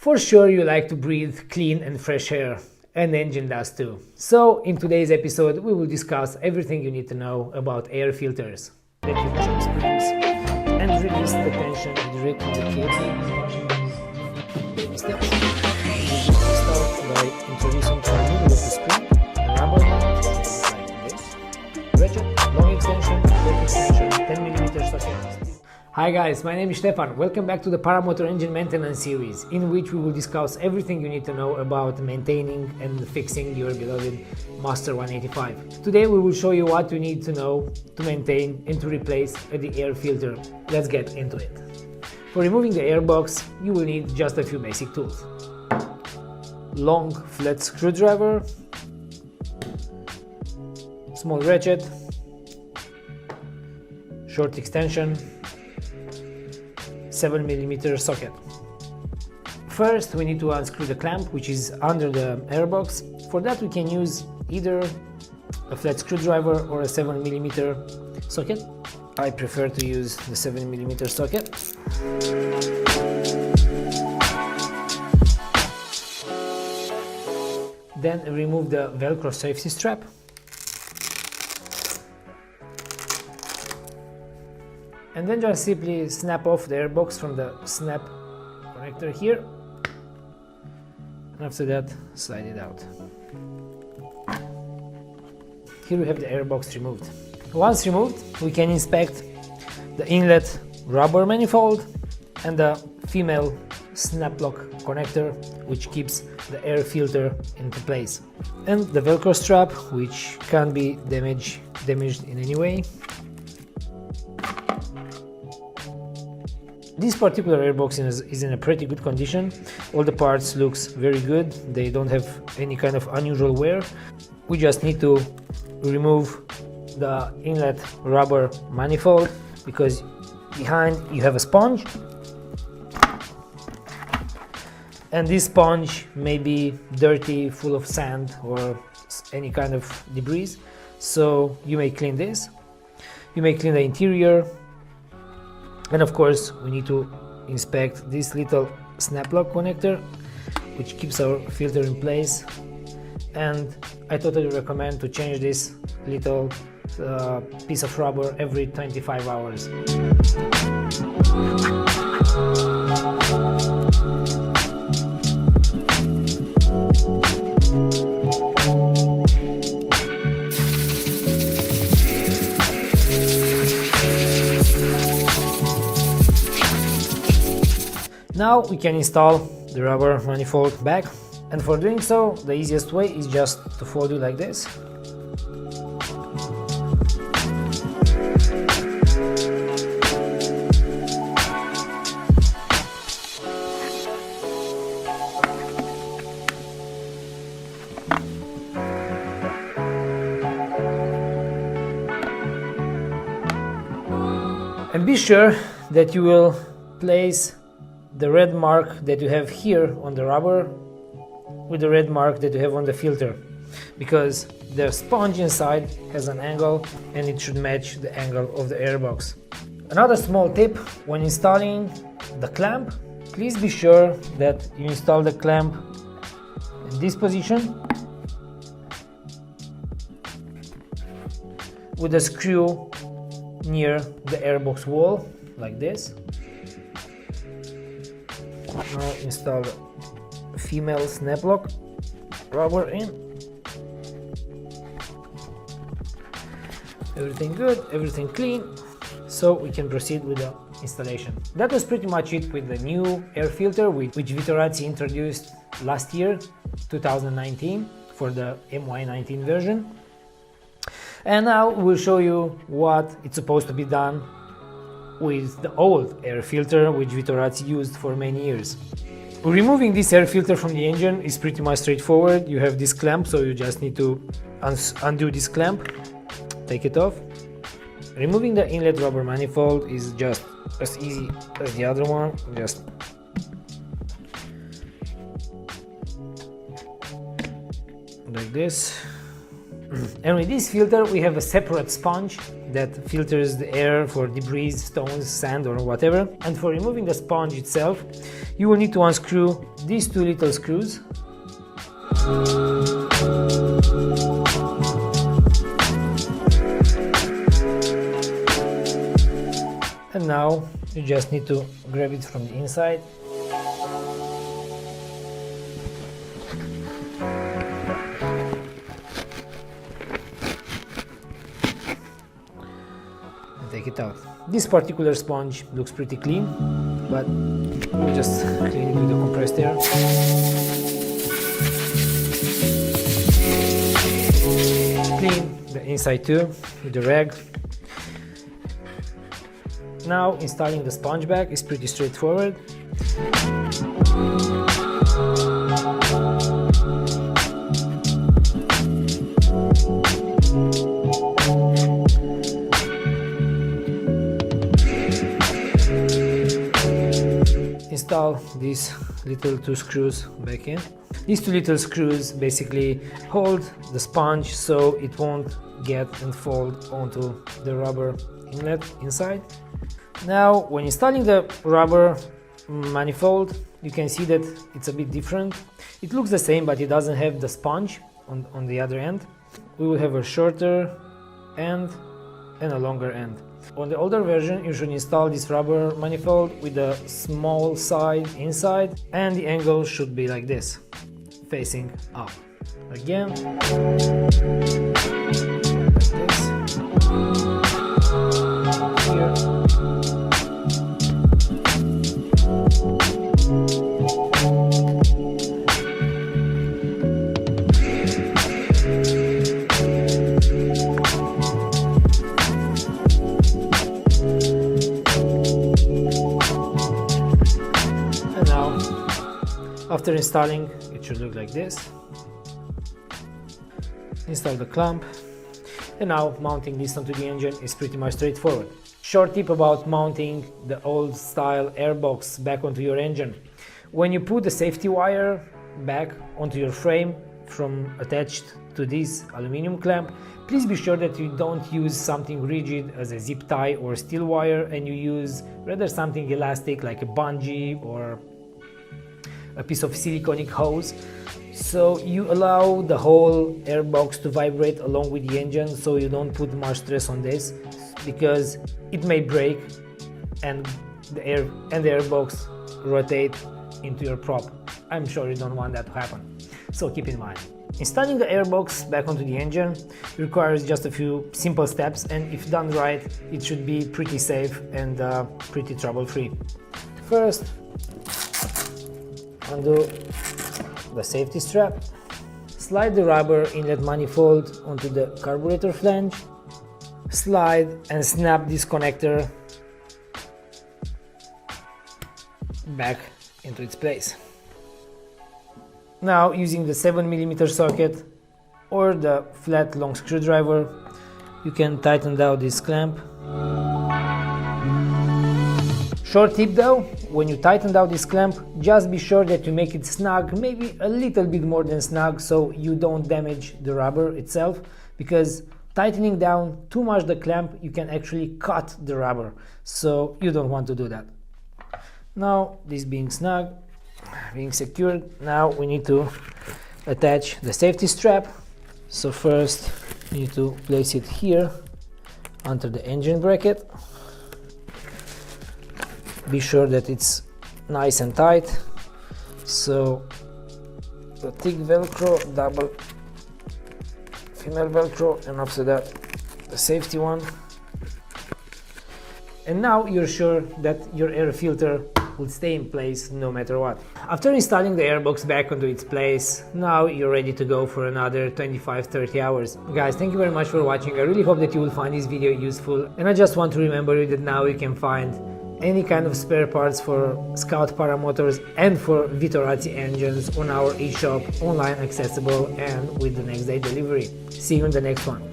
For sure you like to breathe clean and fresh air, and the engine does too. So in today's episode we will discuss everything you need to know about air filters. The diffusion springs and release the tension directly in the kit. Baby steps. We will start by introducing to the middle of the spring a rubber mount like this. Ratchet, long extension, short extension, 10mm socket. Hi guys, my name is Stefan. Welcome back to the Paramotor engine maintenance series, in which we will discuss everything you need to know about maintaining and fixing your beloved Moster 185. Today we will show you what you need to know to maintain and to replace the air filter. Let's get into it. For removing the airbox, you will need just a few basic tools. Long flat screwdriver, small ratchet, short extension, 7mm socket. First we need to unscrew the clamp which is under the airbox. For that we can use either a flat screwdriver or a 7mm socket. I prefer to use the 7mm socket. Then remove the Velcro safety strap. And then just simply snap off the airbox from the snap connector here, and after that slide it out. Here we have the airbox removed. Once removed, we can inspect the inlet rubber manifold and the female snap lock connector, which keeps the air filter into place, and the Velcro strap, which can't be damaged in any way. This particular airbox is in a pretty good condition. All the parts looks very good. They don't have any kind of unusual wear. We just need to remove the inlet rubber manifold, because behind you have a sponge, and this sponge may be dirty, full of sand or any kind of debris. So you may clean this. You may clean the interior. And of course we need to inspect this little snap lock connector, which keeps our filter in place, and I totally recommend to change this little piece of rubber every 25 hours. Now we can install the rubber manifold back, and for doing so the easiest way is just to fold it like this. And be sure that you will place the red mark that you have here on the rubber with the red mark that you have on the filter, because the sponge inside has an angle and it should match the angle of the airbox. Another small tip: when installing the clamp, please be sure that you install the clamp in this position with a screw near the airbox wall like this. Now install the female snap lock rubber in. Everything good, everything clean, so we can proceed with the installation. That was pretty much it with the new air filter which Vittorazi introduced last year, 2019, for the MY19 version. And now we'll show you what it's supposed to be done with the old air filter which Vittorazi used for many years. Removing this air filter from the engine is pretty much straightforward. You have this clamp, so you just need to undo this clamp, take it off. Removing the inlet rubber manifold is just as easy as the other one. Just like this. And with this filter we have a separate sponge that filters the air for debris, stones, sand or whatever. And for removing the sponge itself, You will need to unscrew these two little screws. And now you just need to grab it from the inside. And take it out. This particular sponge looks pretty clean, but we'll just clean it with the compressed air. Clean the inside too with the rag. Now installing the sponge back is pretty straightforward. Install these little two screws back in. These two little screws basically hold the sponge so it won't get and fold onto the rubber inlet inside. Now when installing the rubber manifold, you can see that it's a bit different. It looks the same, but it doesn't have the sponge on the other end. We will have a shorter end and a longer end. On the older version, you should install this rubber manifold with a small side inside, and the angle should be like this, facing up. Again, like this. Here. After installing, it should look like this. Install the clamp, and now mounting this onto the engine is pretty much straightforward. Short tip about mounting the old style airbox back onto your engine. When you put the safety wire back onto your frame from attached to this aluminum clamp, please be sure that you don't use something rigid as a zip tie or steel wire, and you use rather something elastic like a bungee or a piece of siliconic hose, so you allow the whole airbox to vibrate along with the engine, so you don't put much stress on this, because it may break and the airbox rotate into your prop. I'm sure you don't want that to happen, so keep in mind. Installing the airbox back onto the engine requires just a few simple steps, and if done right, it should be pretty safe and pretty trouble-free. First, undo the safety strap, slide the rubber inlet manifold onto the carburetor flange, slide and snap this connector back into its place. Now, using the 7mm socket or the flat long screwdriver, you can tighten down this clamp. Short tip though, when you tighten down this clamp, just be sure that you make it snug, maybe a little bit more than snug, so you don't damage the rubber itself, because tightening down too much the clamp, you can actually cut the rubber, so you don't want to do that. Now, this being snug, being secured, now we need to attach the safety strap. So first, you need to place it here under the engine bracket. Be sure that it's nice and tight. So the thick velcro, double female velcro, and after that the safety one. And now you're sure that your air filter will stay in place no matter what. After installing the airbox back onto its place, now you're ready to go for another 25-30 hours. Guys, thank you very much for watching. I really hope that you will find this video useful, and I just want to remember you that now you can find any kind of spare parts for Scout Paramotors and for Vittorazi engines on our eShop, online accessible and with the next day delivery. See you in the next one.